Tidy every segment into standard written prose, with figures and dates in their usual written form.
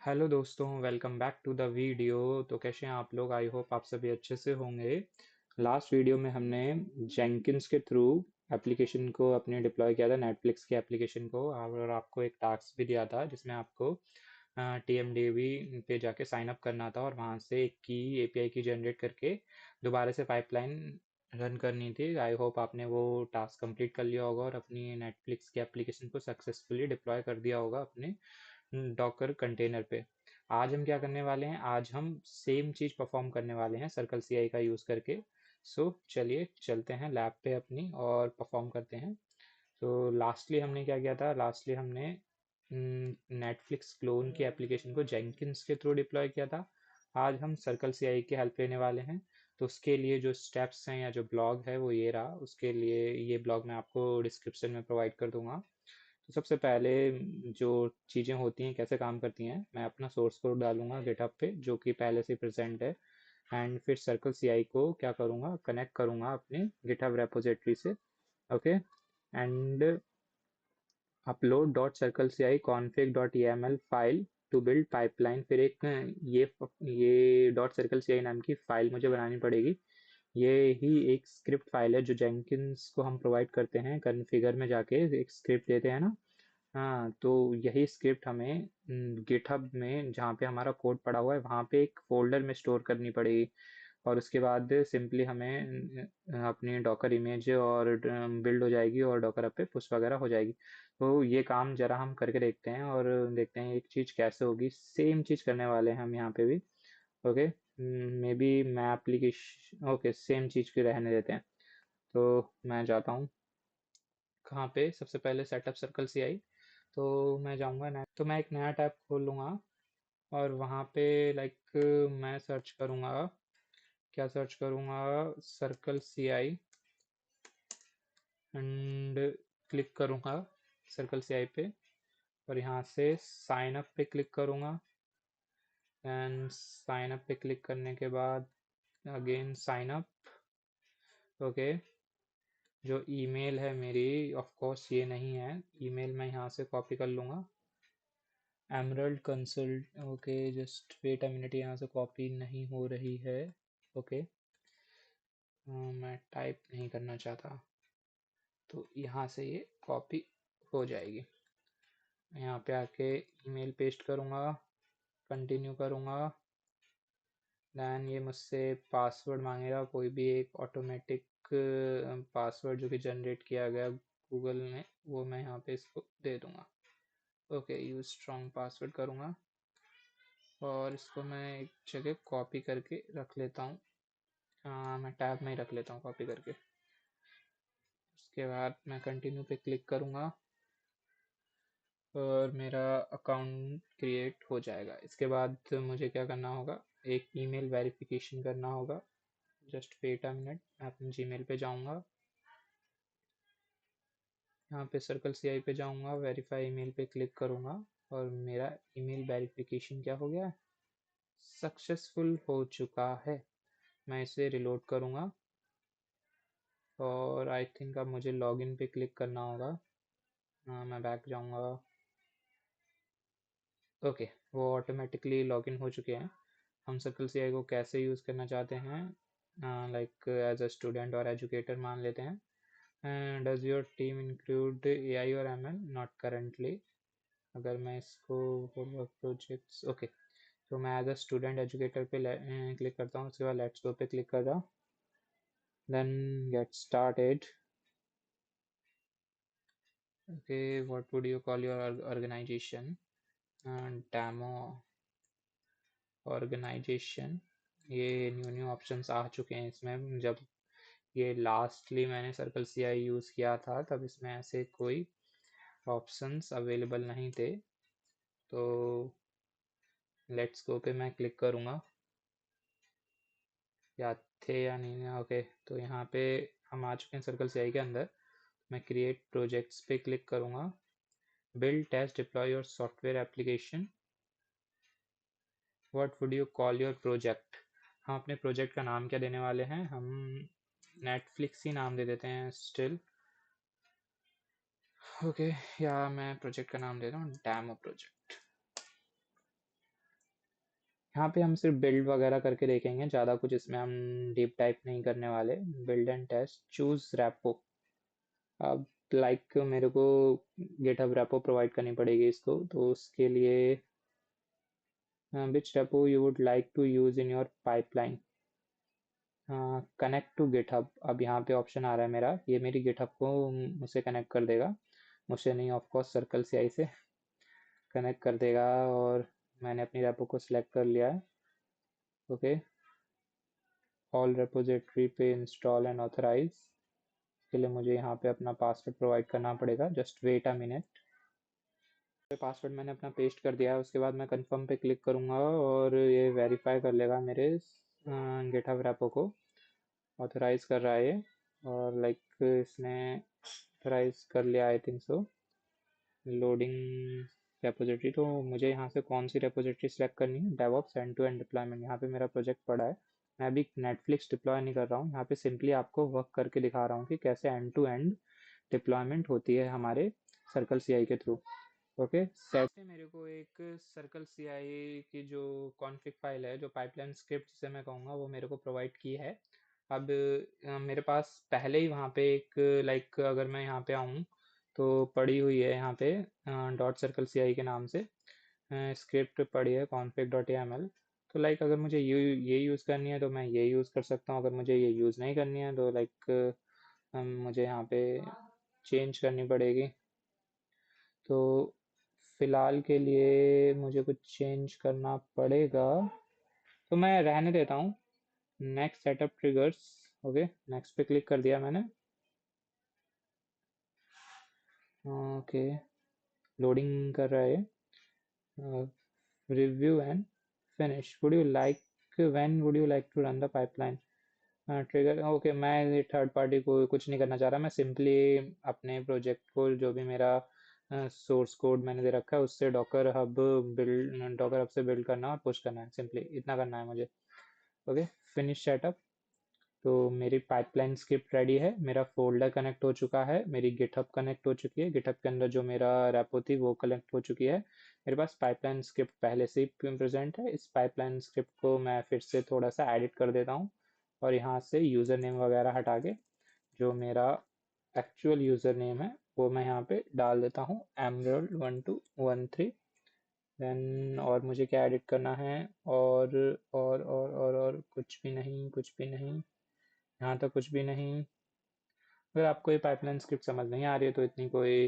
Hello दोस्तों, welcome back to the video. तो कैसे हैं आप लोग? आई होप आप सभी अच्छे से होंगे। लास्ट वीडियो में हमने जेंकिन्स के थ्रू एप्लीकेशन को अपने डिप्लॉय किया था, नेटफ्लिक्स के एप्लीकेशन को, और आपको एक टास्क भी दिया था जिसमें आपको TMDB पे जाके साइन अप करना था और वहाँ से एक की API की जनरेट करके दोबारा से पाइपलाइन रन करनी थी। आई होप आपने वो टास्क कंप्लीट कर लिया होगा और अपनी नेटफ्लिक्स के एप्लीकेशन को सक्सेसफुली डिप्लॉय कर दिया होगा अपने डॉकर कंटेनर पे। आज हम क्या करने वाले हैं? आज हम सेम चीज परफॉर्म करने वाले हैं सर्कल CI का यूज करके। चलिए चलते हैं लैब पे अपनी और परफॉर्म करते हैं। लास्टली हमने क्या किया था? लास्टली हमने नेटफ्लिक्स क्लोन की एप्लीकेशन को जेंकिन्स के थ्रू डिप्लॉय किया था। आज हम सर्कल CI की हेल्प लेने वाले हैं। तो उसके लिए जो स्टेप्स हैं या जो ब्लॉग है वो ये रहा। उसके लिए ये ब्लॉग मैं आपको डिस्क्रिप्शन में प्रोवाइड कर दूंगा। तो सबसे पहले जो चीज़ें होती हैं कैसे काम करती हैं, मैं अपना सोर्स कोड डालूंगा गिटहब पे जो कि पहले से प्रेजेंट है। एंड फिर सर्कल CI को क्या करूँगा, कनेक्ट करूँगा अपने गिटहब रेपोजिटरी से। Okay. And upload dot circle CI config.yaml file to build pipeline. फिर एक ये डॉट सर्कल CI नाम की फाइल मुझे बनानी पड़ेगी। ये ही एक स्क्रिप्ट फाइल है जो जेंकिन्स को हम प्रोवाइड करते हैं। कॉन्फ़िगर में जाके एक स्क्रिप्ट देते हैं ना। हाँ, तो यही स्क्रिप्ट हमें गिटहब में जहाँ पे हमारा कोड पड़ा हुआ है वहाँ पे एक फोल्डर में स्टोर करनी पड़ेगी। और उसके बाद सिंपली हमें अपनी डॉकर इमेज और बिल्ड हो जाएगी और डॉकर अप पे पुश वगैरह हो जाएगी। तो ये काम जरा हम करके देखते हैं और देखते हैं एक चीज़ कैसे होगी। सेम चीज़ करने वाले हैं हम यहाँ पे भी। ओके। मे बी मैं एप्लीकेशन, ओके, सेम चीज़ के रहने देते हैं। तो मैं जाता हूँ कहाँ पे, सबसे पहले सेटअप सर्कल CI। तो मैं जाऊँगा ना, तो मैं एक नया टैब खोल लूँगा और वहाँ पे लाइक मैं सर्च करूँगा। क्या सर्च करूँगा? सर्कल CI एंड क्लिक करूँगा सर्कल CI पे और यहाँ से साइन अप पे क्लिक करूँगा। एंड साइन अप पे क्लिक करने के बाद अगेन साइन अप। ओके। जो ईमेल है मेरी, ऑफ कोर्स ये नहीं है ईमेल, मैं यहाँ से कॉपी कर लूँगा। Emerald consult, okay, just wait a minute, यहाँ से कॉपी नहीं हो रही है। ओके। मैं टाइप नहीं करना चाहता, तो यहाँ से ये कॉपी हो जाएगी। यहाँ पे आके ईमेल पेस्ट करूँगा, कंटिन्यू करूँगा। दैन ये मुझसे पासवर्ड मांगेगा, कोई भी एक ऑटोमेटिक पासवर्ड जो कि जनरेट किया गया गूगल ने, वो मैं यहाँ पे इसको दे दूँगा। ओके, यूज स्ट्रॉन्ग पासवर्ड करूँगा और इसको मैं एक जगह कॉपी करके रख लेता हूँ। हाँ, मैं टैब में ही रख लेता हूँ कॉपी करके। उसके बाद मैं कंटिन्यू पे क्लिक करूँगा और मेरा अकाउंट क्रिएट हो जाएगा। इसके बाद मुझे क्या करना होगा? एक ईमेल वेरिफिकेशन करना होगा। जस्ट वेट अ मिनट, मैं अपने जीमेल पे जाऊँगा, यहाँ पे सर्कल CI पे जाऊँगा, वेरीफाई ईमेल पे क्लिक करूँगा और मेरा ईमेल वेरिफिकेशन क्या हो गया? सक्सेसफुल हो चुका है। मैं इसे रिलोड करूँगा और आई थिंक अब मुझे लॉगिन पे क्लिक करना होगा। हाँ, मैं बैक जाऊँगा। ओके, वो ऑटोमेटिकली लॉगिन हो चुके हैं। हम सर्कल CI को कैसे यूज़ करना चाहते हैं? लाइक एज अ स्टूडेंट और एजुकेटर मान लेते हैं। Does your team include AI और ML? Not currently. अगर मैं इसको प्रोजेक्ट्स, ओके, तो मैं एज अ स्टूडेंट एजुकेटर पे क्लिक करता हूँ। उसके बाद लेट्स गो पे क्लिक कर रहा, then get started. Okay, what would you call your organization? Demo organization. ये न्यू ऑप्शंस आ चुके हैं इसमें। जब ये लास्टली मैंने सर्कल CI यूज़ किया था तब इसमें ऐसे कोई ऑप्शंस अवेलेबल नहीं थे। तो लेट्स गो पे मैं क्लिक करूँगा, या थे या नहीं। ओके, तो यहाँ पे हम आ चुके हैं सर्कल CI के अंदर। मैं क्रिएट प्रोजेक्ट्स पे क्लिक करूँगा। Build test deploy your software application, what would you call your project? हम अपने प्रोजेक्ट का नाम क्या देने वाले हैं? हम नेटफ्लिक्स ही नाम दे देते हैं स्टिल। ओके, या मैं प्रोजेक्ट का नाम दे रहा हूँ डेमो प्रोजेक्ट। यहाँ पे हम सिर्फ बिल्ड वगैरह करके देखेंगे, ज़्यादा कुछ इसमें हम डीप टाइप नहीं करने वाले। Build and test, choose repo. अब लाइक मेरे को गिटहब रैपो प्रोवाइड करनी पड़ेगी इसको, तो उसके लिए which repo you would like to use in your pipeline, connect to GitHub. अब यहाँ पे ऑप्शन आ रहा है मेरा, ये मेरी गिटहब को मुझसे कनेक्ट कर देगा, मुझसे नहीं ऑफ कोर्स सर्कल सीआई से कनेक्ट कर देगा। और मैंने अपनी रेपो को सिलेक्ट कर लिया है। ओके, ऑल रेपोजिटरी पे इंस्टॉल एंड ऑथराइज के लिए मुझे यहाँ पे अपना पासवर्ड प्रोवाइड करना पड़ेगा। Just wait a minute. Password मैंने अपना पेस्ट कर दिया है, उसके बाद मैं कंफर्म पे क्लिक करूँगा और ये वेरीफाई कर लेगा मेरे गिटहब रेपो को। ऑथराइज कर रहा है ये, और लाइक इसने ऑथराइज कर लिया I think so. Loading repository, तो मुझे यहाँ से कौन सी रेपोजिटरी सेलेक्ट करनी है, DevOps end to end deployment. यहाँ पे मेरा प्रोजेक्ट पड़ा है, मैं अभी नेटफ्लिक्स डिप्लॉय नहीं कर रहा हूँ, यहाँ पे सिंपली आपको वर्क करके दिखा रहा हूँ कि कैसे एंड टू एंड डिप्लॉयमेंट होती है हमारे सर्कल सीआई के थ्रू। ओके, सेट से मेरे को एक सर्कल सीआई की जो कॉन्फ़िग फाइल है, जो पाइपलाइन स्क्रिप्ट जिसे मैं कहूँगा, वो मेरे को प्रोवाइड की है। अब मेरे पास पहले ही वहाँ पे एक लाइक अगर मैं यहाँ पे आऊँ तो पड़ी हुई है यहाँ पे डॉट सर्कल सीआई के नाम से स्क्रिप्ट पड़ी है config.aml। तो लाइक अगर मुझे ये यूज़ करनी है तो मैं ये यूज़ कर सकता हूँ, अगर मुझे ये यूज़ नहीं करनी है तो लाइक मुझे यहाँ पे चेंज करनी पड़ेगी। तो फिलहाल के लिए मुझे कुछ चेंज करना पड़ेगा, तो मैं रहने देता हूँ। Next setup triggers. Okay, next पे क्लिक कर दिया मैंने। ओके, लोडिंग कर रहा है। Review and finish, would you like, when would you like to run the pipeline trigger. Okay, मैं थर्ड पार्टी को कुछ नहीं करना चाह रहा, मैं सिंपली अपने प्रोजेक्ट को, जो भी मेरा सोर्स कोड मैंने दे रखा है, उससे डॉकर हब से बिल्ड करना और पुश करना है, सिंपली इतना करना है मुझे। Okay, finish setup. तो मेरी पाइपलाइन स्क्रिप्ट रेडी है, मेरा फोल्डर कनेक्ट हो चुका है, मेरी गिटहब कनेक्ट हो चुकी है, गिटहब के अंदर जो मेरा रेपो थी वो कनेक्ट हो चुकी है। मेरे पास पाइपलाइन स्क्रिप्ट पहले से ही प्रेजेंट है। इस पाइपलाइन स्क्रिप्ट को मैं फिर से थोड़ा सा एडिट कर देता हूँ, और यहाँ से यूज़र नेम वगैरह हटा के जो मेरा एक्चुअल यूज़र नेम है वो मैं यहाँ पे डाल देता हूँ, emerald1213। देन और मुझे क्या एडिट करना है, और कुछ भी नहीं, कुछ भी नहीं, यहाँ तक कुछ भी नहीं। अगर आपको ये पाइपलाइन स्क्रिप्ट समझ नहीं आ रही है तो इतनी कोई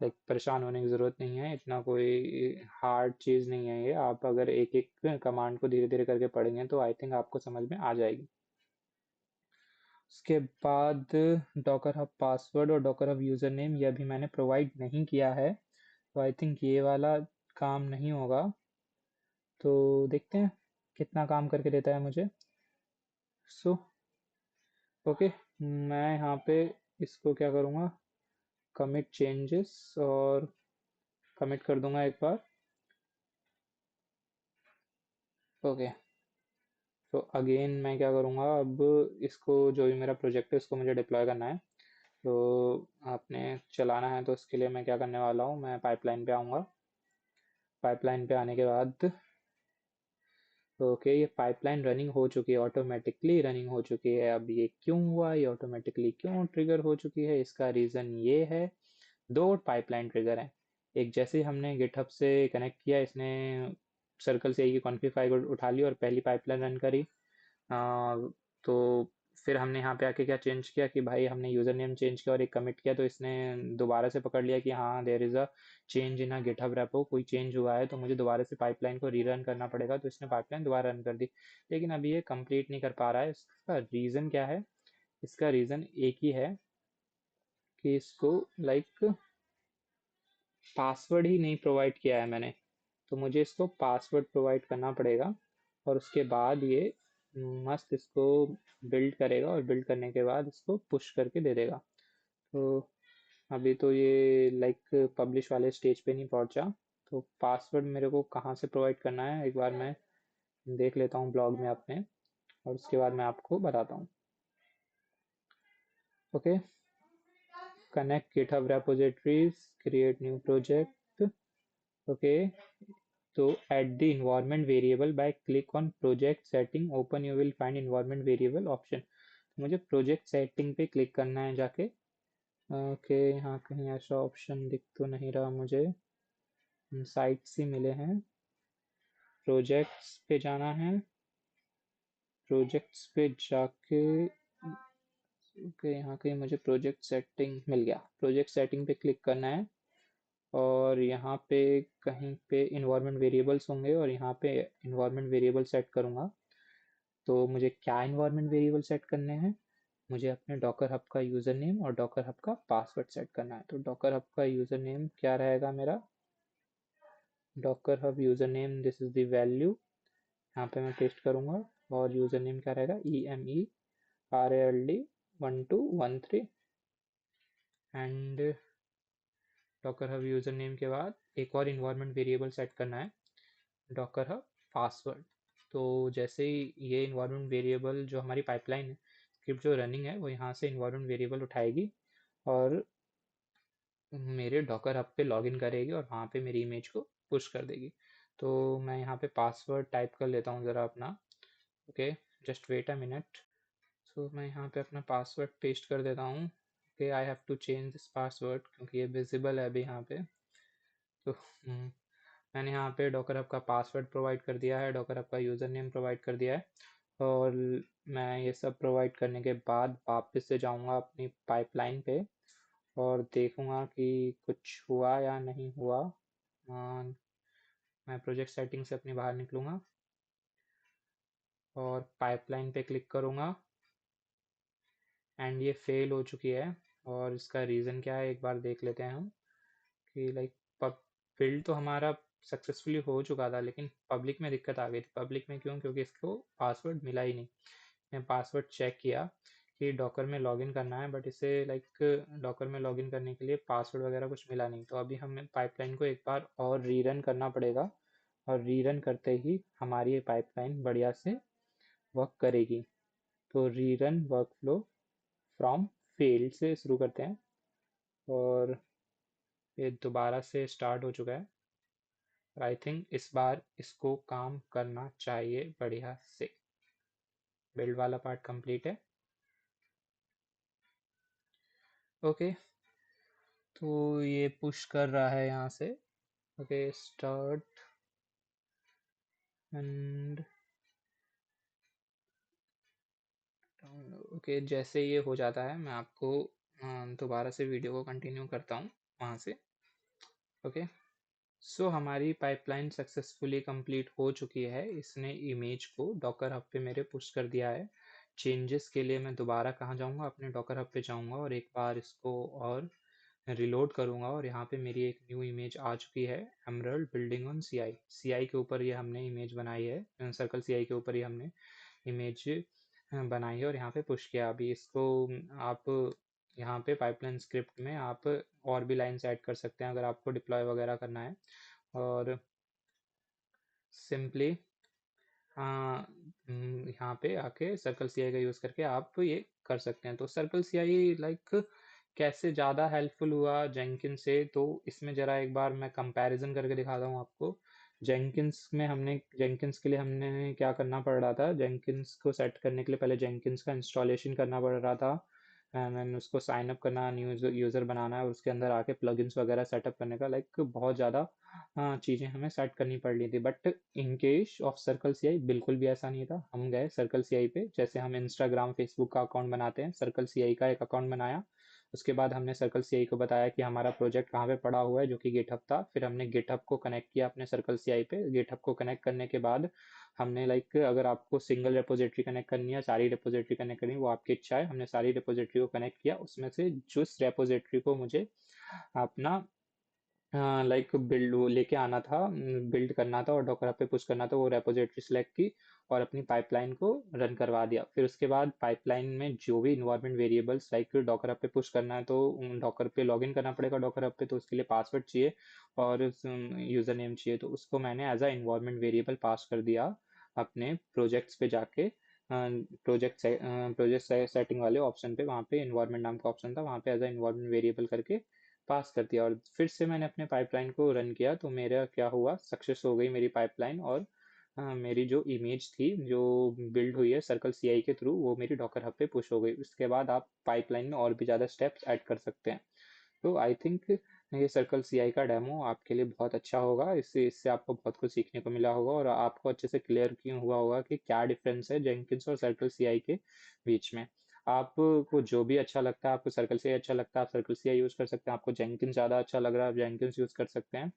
लाइक परेशान होने की ज़रूरत नहीं है, इतना कोई हार्ड चीज़ नहीं है ये। आप अगर एक एक कमांड को धीरे धीरे करके पढ़ेंगे तो आई थिंक आपको समझ में आ जाएगी। उसके बाद डॉकर हब पासवर्ड और डॉकर हब यूज़र नेम, ये अभी मैंने प्रोवाइड नहीं किया है, तो आई थिंक ये वाला काम नहीं होगा। तो देखते हैं कितना काम करके देता है मुझे। सो ओके, मैं यहाँ पे इसको क्या करूँगा, कमिट चेंजेस और कमिट कर दूंगा एक बार। ओके, तो अगेन मैं क्या करूँगा, अब इसको जो भी मेरा प्रोजेक्ट है इसको मुझे डिप्लॉय करना है, तो आपने चलाना है, तो उसके लिए मैं क्या करने वाला हूँ, मैं पाइपलाइन पे आऊँगा। पाइपलाइन पे आने के बाद ओके, ये पाइपलाइन रनिंग हो चुकी है, ऑटोमेटिकली रनिंग हो चुकी है। अब ये क्यों हुआ, ये ऑटोमेटिकली क्यों ट्रिगर हो चुकी है, इसका रीज़न ये है, दो पाइपलाइन ट्रिगर हैं। एक जैसे ही हमने गिटहब से कनेक्ट किया, इसने सर्कल से की कॉन्फ़िग फाइल उठा ली और पहली पाइपलाइन रन करी। तो फिर हमने यहाँ पे आके क्या चेंज किया कि भाई हमने यूज़र नेम चेंज किया और एक कमिट किया, तो इसने दोबारा से पकड़ लिया कि हाँ there is a change in a GitHub repo, कोई चेंज हुआ है तो मुझे दोबारा से पाइपलाइन को रीरन करना पड़ेगा, तो इसने पाइपलाइन दोबारा रन कर दी। लेकिन अभी ये कंप्लीट नहीं कर पा रहा है, इसका रीज़न क्या है, इसका रीज़न एक ही है कि इसको लाइक पासवर्ड ही नहीं प्रोवाइड किया है मैंने, तो मुझे इसको पासवर्ड प्रोवाइड करना पड़ेगा, और उसके बाद ये मस्त इसको बिल्ड करेगा, और बिल्ड करने के बाद इसको पुश करके दे देगा। तो अभी तो ये लाइक पब्लिश वाले स्टेज पे नहीं पहुंचा, तो पासवर्ड मेरे को कहाँ से प्रोवाइड करना है एक बार मैं देख लेता हूँ ब्लॉग में अपने, और उसके बाद मैं आपको बताता हूँ। Okay, connect GitHub repositories, create new project. Okay, तो at the environment variable by click on project setting open you will find environment variable option. मुझे प्रोजेक्ट सेटिंग पे क्लिक करना है जाके। ओके, यहाँ कहीं ऐसा ऑप्शन दिख तो नहीं रहा मुझे, साइट्स ही मिले हैं। प्रोजेक्ट्स पे जाना है, प्रोजेक्ट्स पे जाके ओके यहाँ कहीं मुझे प्रोजेक्ट सेटिंग मिल गया। प्रोजेक्ट सेटिंग पे क्लिक करना है और यहाँ पे कहीं पे इन्वायरमेंट वेरिएबल्स होंगे और यहाँ पे इन्वायरमेंट वेरिएबल सेट करूँगा। तो मुझे क्या इन्वायरमेंट वेरिएबल सेट करने हैं? मुझे अपने डॉकर हब का यूज़र नेम और डॉकर हब का पासवर्ड सेट करना है। तो डॉकर हब का यूज़र नेम क्या रहेगा मेरा? Docker hub user name, this is the value, यहाँ पे मैं पेस्ट करूँगा। और यूज़र नेम क्या रहेगा? EMERALD1213। And Docker hub user name के बाद एक और इन्वायरमेंट वेरिएबल सेट करना है, डॉकर हब पासवर्ड। तो जैसे ही ये इन्वायरमेंट वेरिएबल जो हमारी पाइपलाइन है, स्क्रिप्ट जो रनिंग है, वो यहाँ से इन्वायरमेंट वेरिएबल उठाएगी और मेरे डॉकर हब पे लॉगिन करेगी और वहाँ पे मेरी इमेज को पुश कर देगी। तो मैं यहाँ पे पासवर्ड टाइप कर लेता हूँ ज़रा अपना। Okay, just wait a minute. So मैं यहाँ पे अपना पासवर्ड पेस्ट कर देता हूँ। Okay, I have to change this password क्योंकि ये विजिबल है अभी यहाँ पे। तो मैंने यहाँ पे डॉकर हब का पासवर्ड प्रोवाइड कर दिया है, डॉकर हब का यूज़र नेम प्रोवाइड कर दिया है। और मैं ये सब प्रोवाइड करने के बाद वापस से जाऊँगा अपनी पाइपलाइन पे और देखूँगा कि कुछ हुआ या नहीं हुआ। मैं प्रोजेक्ट सेटिंग से अपनी बाहर निकलूँगा और पाइपलाइन पे क्लिक करूँगा एंड ये फेल हो चुकी है। और इसका रीज़न क्या है एक बार देख लेते हैं हम कि लाइक बिल्ड तो हमारा सक्सेसफुली हो चुका था लेकिन पब्लिक में दिक्कत आ गई थी। पब्लिक में क्यों? क्योंकि इसको पासवर्ड मिला ही नहीं। मैं पासवर्ड चेक किया कि डॉकर में लॉगिन करना है बट इसे लाइक डॉकर में लॉगिन करने के लिए पासवर्ड वगैरह कुछ मिला नहीं। तो अभी हमें पाइपलाइन को एक बार और रीरन करना पड़ेगा और रीरन करते ही हमारी ये पाइपलाइन बढ़िया से वर्क करेगी। तो रीरन वर्कफ्लो फ्रॉम फेल्ड से शुरू करते हैं और ये दोबारा से स्टार्ट हो चुका है। आई थिंक इस बार इसको काम करना चाहिए बढ़िया से। बिल्ड वाला पार्ट कंप्लीट है। ओके, तो ये पुश कर रहा है यहाँ से। ओके, स्टार्ट एंड ओके, जैसे ये हो जाता है मैं आपको दोबारा से वीडियो को कंटिन्यू करता हूँ वहाँ से। ओके, सो हमारी पाइपलाइन सक्सेसफुली कंप्लीट हो चुकी है। इसने इमेज को डॉकर हब पे मेरे पुश कर दिया है। चेंजेस के लिए मैं दोबारा कहाँ जाऊँगा? अपने डॉकर हब पे जाऊँगा और एक बार इसको और रिलोड करूँगा और यहाँ पे मेरी एक न्यू इमेज आ चुकी है, emerald building on CI. CI के ऊपर ये हमने इमेज बनाई है, सर्कल सीआई के ऊपर ही हमने इमेज बनाई है और यहाँ पे पुश किया। अभी इसको आप यहाँ पे पाइपलाइन स्क्रिप्ट में आप और भी लाइन्स ऐड कर सकते हैं अगर आपको डिप्लॉय वगैरह करना है। और सिंपली यहाँ पे आके सर्कल सीआई का यूज़ करके आप ये कर सकते हैं। तो सर्कल सीआई लाइक कैसे ज़्यादा हेल्पफुल हुआ जेंकिन से, तो इसमें ज़रा एक बार मैं कंपैरिजन करके दिखाता हूँ आपको। जेंकिन्स के लिए हमने क्या करना पड़ रहा था? जेंकिन्स को सेट करने के लिए पहले जेंकिन्स का इंस्टॉलेशन करना पड़ रहा था एंड देन उसको साइन अप करना, न्यू यूज़र बनाना है और उसके अंदर आके प्लगइन्स वगैरह सेटअप करने का लाइक बहुत ज़्यादा चीज़ें हमें सेट करनी पड़ रही थी। But in case of circle CI बिल्कुल भी ऐसा नहीं था। हम गए सर्कल सीआई पे, जैसे हम इंस्टाग्राम फेसबुक का अकाउंट बनाते हैं, सर्कल सीआई का एक अकाउंट बनाया। उसके बाद हमने सर्कल सीआई को बताया कि हमारा प्रोजेक्ट कहाँ पे पड़ा हुआ है, जो कि गिटहब था। फिर हमने गिटहब को कनेक्ट किया अपने सर्कल सीआई पे। गिटहब को कनेक्ट करने के बाद हमने लाइक अगर आपको सिंगल रेपोजिटरी कनेक्ट करनी है, सारी रेपोजिटरी कनेक्ट करनी है, वो आपकी इच्छा है। हमने सारी रेपोजिटरी को कनेक्ट किया, उसमें से जिस रेपोजिटरी को मुझे अपना लाइक बिल्ड वो लेके आना था, बिल्ड करना था और डॉकर हब पे पुश करना था, वो रेपोजिटरी सेलेक्ट की और अपनी पाइपलाइन को रन करवा दिया। फिर उसके बाद पाइपलाइन में जो भी environment variables like Docker hub पे पुश करना है तो डॉकर पे लॉगिन करना पड़ेगा डॉकर हब पे, तो उसके लिए पासवर्ड चाहिए और यूज़र नेम चाहिए। तो उसको मैंने as a environment variable pass कर दिया अपने प्रोजेक्ट्स पे जाके। प्रोजेक्ट सेटिंग वाले ऑप्शन पे, वहाँ पे इन्वायरमेंट नाम का ऑप्शन था, वहाँ पे एज अ इन्वायरमेंट वेरिएबल करके पास कर दिया और फिर से मैंने अपने पाइपलाइन को रन किया तो मेरा क्या हुआ, सक्सेस हो गई मेरी पाइपलाइन और मेरी जो इमेज थी जो बिल्ड हुई है सर्कल सीआई के थ्रू वो मेरी डॉकर हब पे पुश हो गई। उसके बाद आप पाइपलाइन में और भी ज़्यादा स्टेप्स ऐड कर सकते हैं। तो आई थिंक ये सर्कल सीआई का डेमो आपके लिए बहुत अच्छा होगा। इससे इससे आपको बहुत कुछ सीखने को मिला होगा और आपको अच्छे से क्लियर क्यों हुआ होगा कि क्या डिफरेंस है जेंकिंस और सर्कल सीआई के बीच में। आपको जो भी अच्छा लगता है, आपको सर्कल सीआई अच्छा लगता है आप सर्कल सीआई यूज़ कर सकते हैं, आपको जेंकिंस ज़्यादा अच्छा लग रहा है आप जेंकिंस यूज़ कर सकते हैं।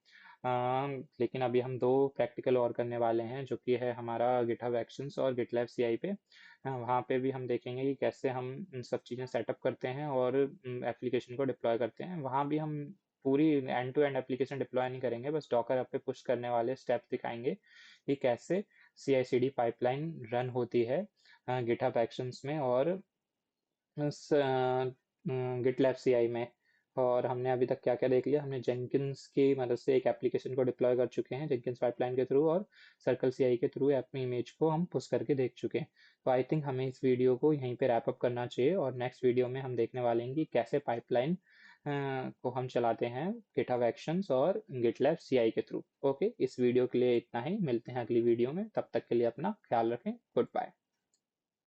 लेकिन अभी हम दो प्रैक्टिकल और करने वाले हैं जो कि है हमारा गिटहब एक्शंस और गिटलैब सीआई पे। वहाँ पे भी हम देखेंगे कि कैसे हम इन सब चीज़ें सेटअप करते हैं और एप्लीकेशन को डिप्लॉय करते हैं। वहाँ भी हम पूरी end to end application deploy नहीं करेंगे, बस डॉकर ऐप पे पुश करने वाले स्टेप्स दिखाएंगे कि कैसे CI/CD पाइपलाइन रन होती है गिटहब एक्शंस में और गिटलैब सीआई में। और हमने अभी तक क्या क्या देख लिया, हमने जेंकिंस की मदद से एक एप्लीकेशन को डिप्लॉय कर चुके हैं जेंकिंस पाइपलाइन के थ्रू और सर्कल सीआई के थ्रू अपनी इमेज को हम पुश करके देख चुके हैं। तो आई थिंक हमें इस वीडियो को यहीं पे रैप अप करना चाहिए और नेक्स्ट वीडियो में हम देखने वाले हैं कि कैसे पाइपलाइन को हम चलाते हैं गिटहब एक्शंस और गिटलैब सीआई के थ्रू। ओके, इस वीडियो के लिए इतना ही, मिलते हैं अगली वीडियो में, तब तक के लिए अपना ख्याल रखें, गुड बाय।